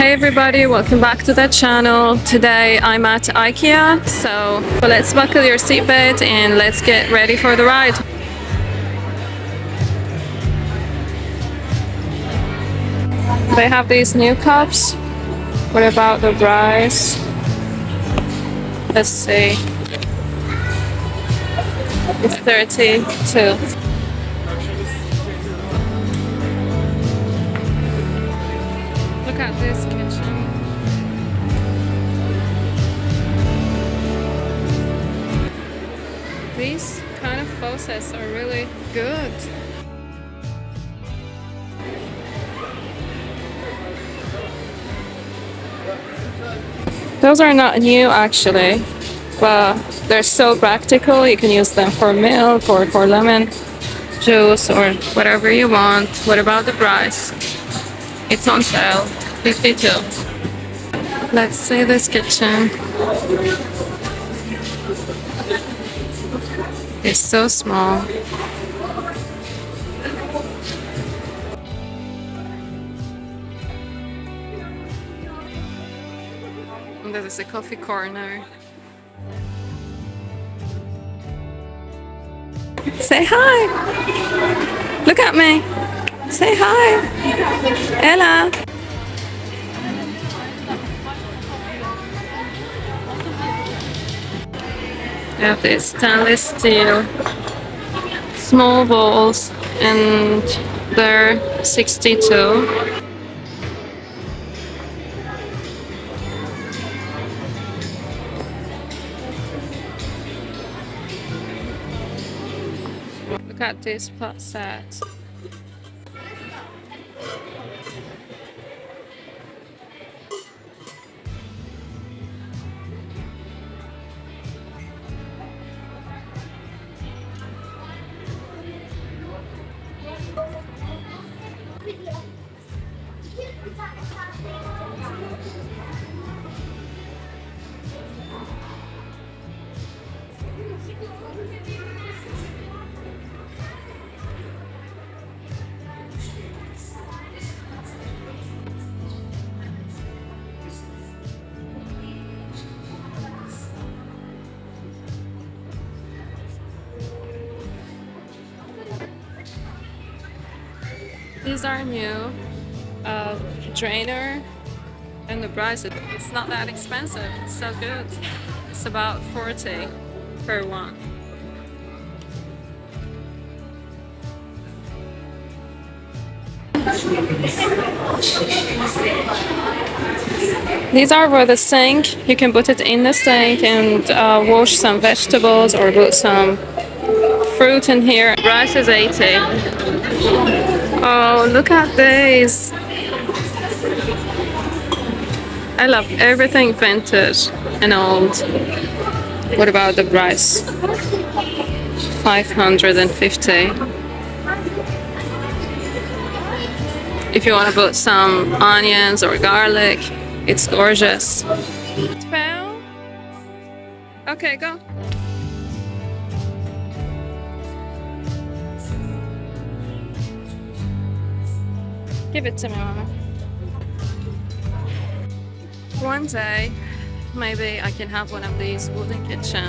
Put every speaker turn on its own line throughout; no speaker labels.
Hey everybody, welcome back to the channel. Today I'm at IKEA, so let's buckle your seatbelt and let's get ready for the ride. They have these new cups. What about the price? Let's see. It's 32. Look at this kitchen. These kind of faucets are really good. Those are not new actually, but they're so practical. You can use them for milk or for lemon juice or whatever you want. What about the price? It's on sale, 52. Let's see this kitchen. It's so small. And this is a coffee corner. Say hi! Look at me! Say hi! Ella! We have this stainless steel small bowls and they're 62. Look at this pot set. These are new drainer, and the price it's not that expensive. It's so good. It's about 40 per one. These are for the sink. You can put it in the sink and wash some vegetables or put some fruit in here. Price is 80. Oh, look at this. I love everything vintage and old. What about the price? 550. If you want to put some onions or garlic, it's gorgeous. £12? Okay, go. Give it to me, Mama. One day, maybe I can have one of these wooden kitchen.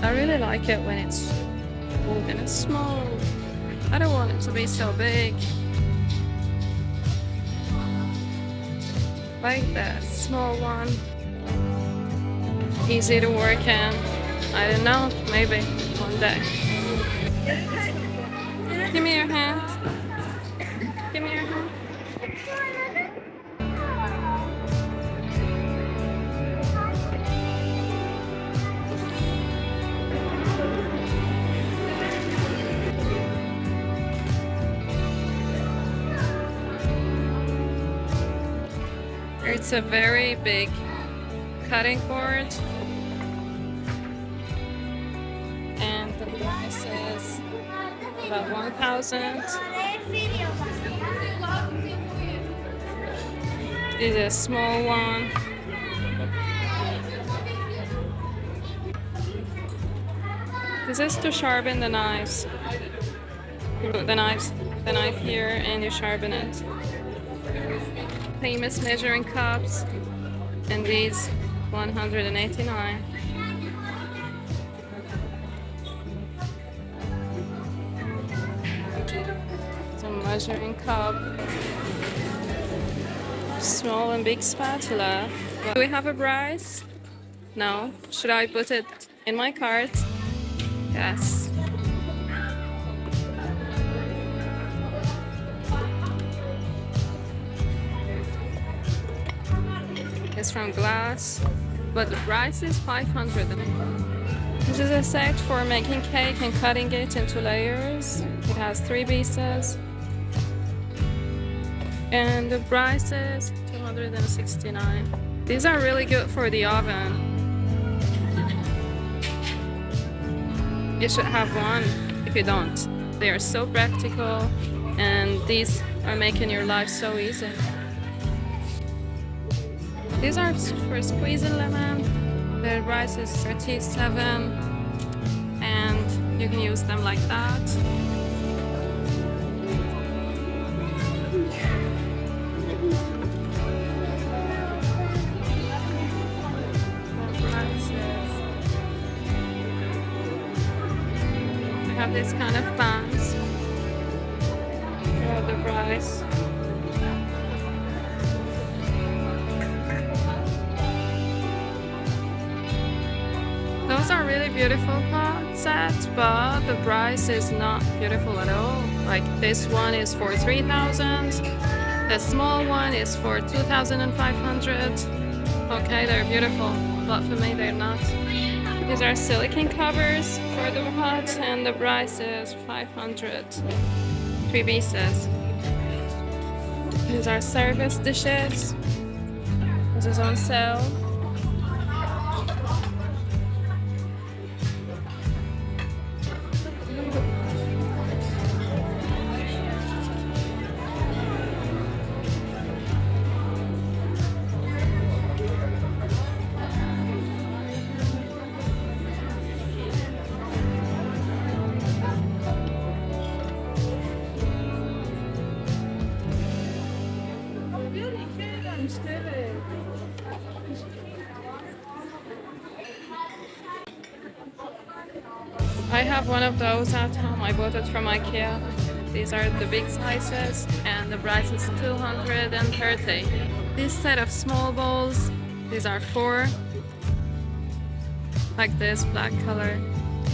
I really like it when it's wooden and small. I don't want it to be so big. Like that small one. Easy to work in. I don't know, maybe one day. Give me your hand. Give me your hand. It's a very big cutting board, and the price is about 1,000. This is a small one. This is to sharpen the knives. You put the knife here and you sharpen it. famous measuring cups, and these 189. Some measuring cup, small and big spatula. Do we have a price? No. Should I put it in my cart? Yes. It's from glass, but the price is 500. This is a set for making cake and cutting it into layers. It has 3 pieces. And the price is 269. These are really good for the oven. You should have one if you don't. They are so practical, and these are making your life so easy. These are for squeezing lemon. The price is 37, and you can use them like that. I have this kind of pans. The price. Those are really beautiful pot sets, but the price is not beautiful at all. Like this one is for 3,000. The small one is for 2,500. Okay, they're beautiful, but for me they're not. These are silicone covers for the pot, and the price is 500. 3 pieces. These are service dishes. This is on sale. I have one of those at home. I bought it from IKEA. These are the big sizes, and the price is 230. This set of small bowls, these are 4, like this black color,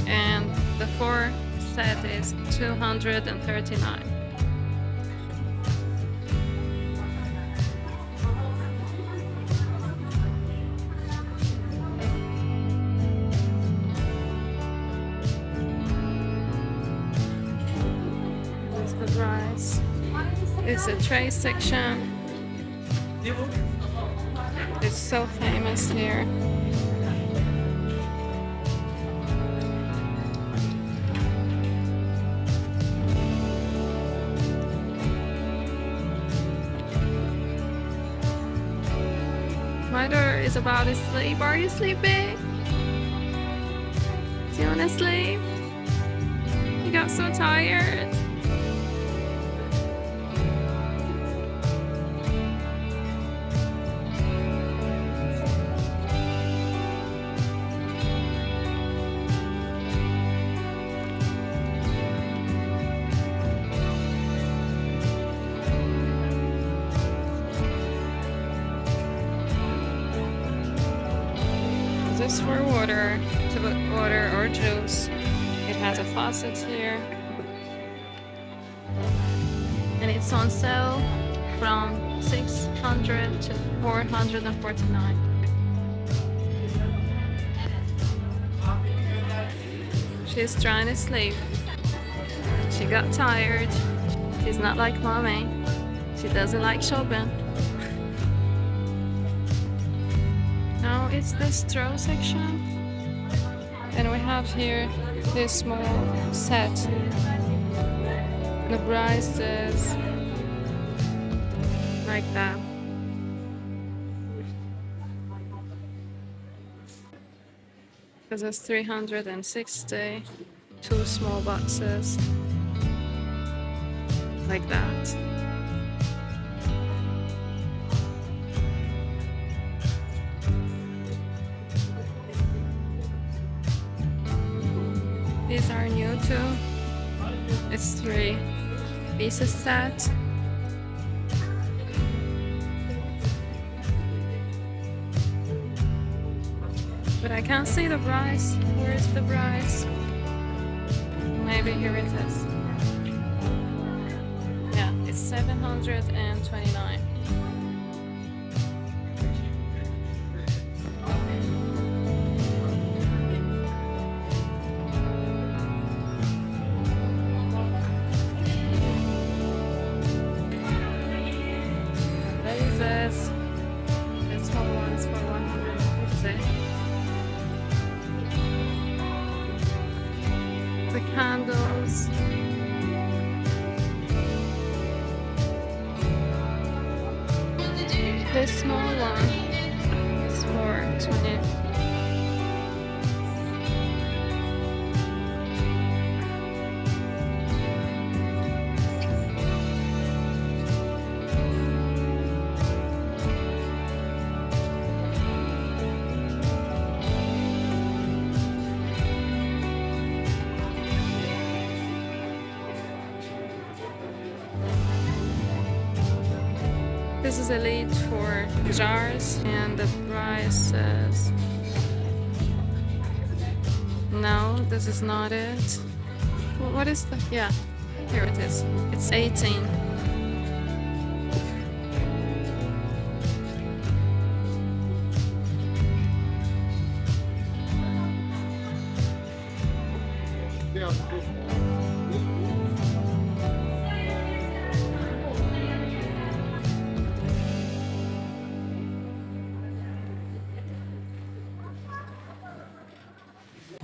and the 4 set is 239. The price. It's a tray section. It's so famous here. My daughter is about to sleep. Are you sleeping? Do you want to sleep? You got so tired. This is for water, to put water or juice. It has a faucet here. And it's on sale from 600 to 449. She's trying to sleep. She got tired. She's not like mommy. She doesn't like shopping. Now it's the straw section, and we have here this small set. The price is like that. This is 360, 2 small boxes like that. are new too. It's 3 pieces set. But I can't see the price. Where is the price? Maybe here it is. Yeah, it's 729. Vases. The small ones for 150. The candles. This small one is for 20. This is a lid for jars, and the price is... No, this is not it. What is the... Yeah, here it is. It's 18.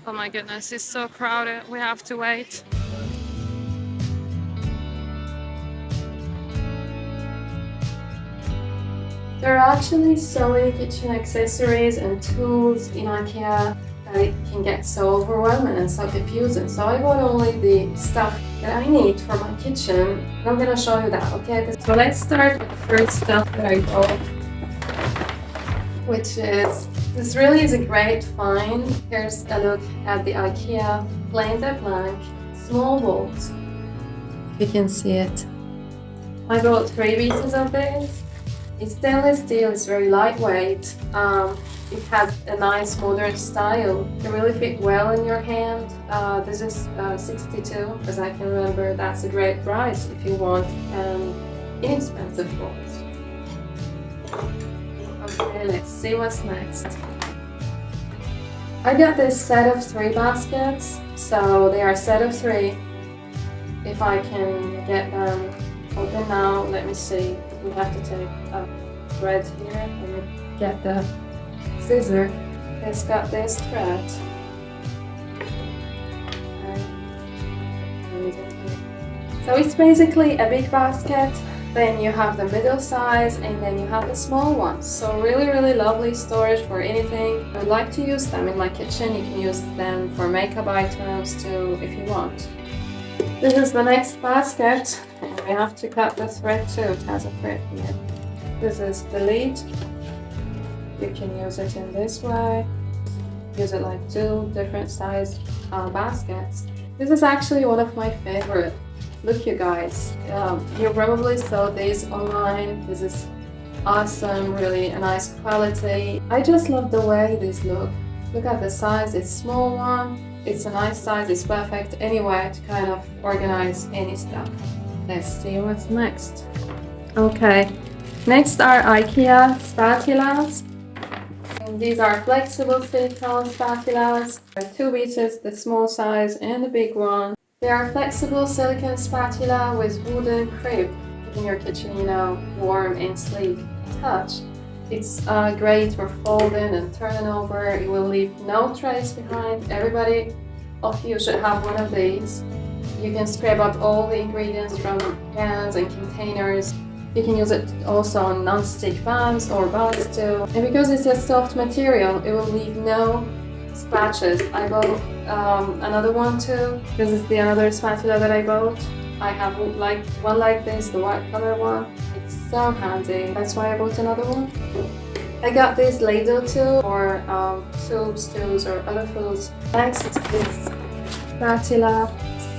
Oh my goodness, it's so crowded. We have to wait. There are actually so many kitchen accessories and tools in IKEA that it can get so overwhelming and so confusing. So I bought only the stuff that I need for my kitchen. And I'm gonna show you that, okay? So let's start with the first stuff that I bought, which is... This really is a great find. Here's a look at the IKEA plain de blanc small bowls. You can see it. I bought 3 pieces of this. It's stainless steel, it's very lightweight. It has a nice modern style. It really fit well in your hand. This is 62, as I can remember. That's a great price if you want inexpensive bowls. Okay, let's see what's next. I got this set of 3 baskets, so they are a set of 3. If I can get them open now, let me see. We have to take a thread here and get the scissor. It's got this thread. So it's basically a big basket. Then you have the middle size, and then you have the small ones. So really lovely storage for anything. I would like to use them in my kitchen. You can use them for makeup items too if you want. This is the next basket, and we have to cut the thread too. It has a thread here. This is the lid. You can use it in this way. Use it like 2 different size baskets. This is actually one of my favorite. Look, you guys, you probably saw these online. This is awesome, really a nice quality. I just love the way these look. Look at the size, it's a small one. It's a nice size, it's perfect anywhere to kind of organize any stuff. Let's see what's next. Okay, next are IKEA spatulas. And these are flexible silicone spatulas. There are 2 pieces, the small size and the big one. They are flexible silicone spatula with wooden grip, keeping your kitchen, you know, warm and sleek touch. It's great for folding and turning over. It will leave no trace behind. Everybody of you should have one of these. You can scrape up all the ingredients from pans and containers. You can use it also on non-stick pans or buns too. And because it's a soft material, it will leave no scratches. I bought another one too. This is the another spatula that I bought. I have one like this, the white color one. It's so handy. That's why I bought another one. I got this ladle too for soups, stews or other foods. Next is spatula,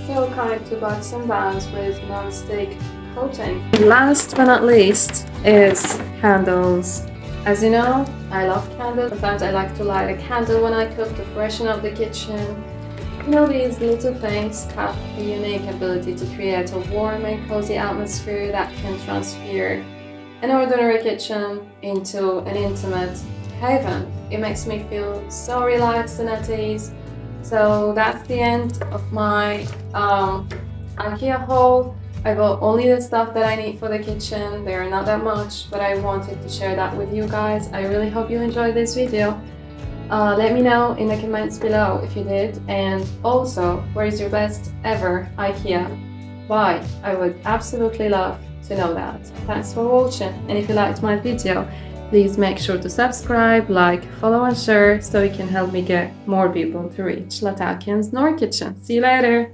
still kind to button bands with non-stick coating. Last but not least is candles. As you know, I love candles. Sometimes I like to light a candle when I cook to freshen up the kitchen. You know, these little things have a unique ability to create a warm and cozy atmosphere that can transfer an ordinary kitchen into an intimate haven. It makes me feel so relaxed and at ease. So that's the end of my IKEA haul. I got only the stuff that I need for the kitchen. They are not that much, but I wanted to share that with you guys. I really hope you enjoyed this video. Let me know in the comments below if you did, and also where is your best ever IKEA buy? I would absolutely love to know that. Thanks for watching, and if you liked my video, please make sure to subscribe, like, follow and share so you can help me get more people to reach Latakian's Nord Kitchen. See you later!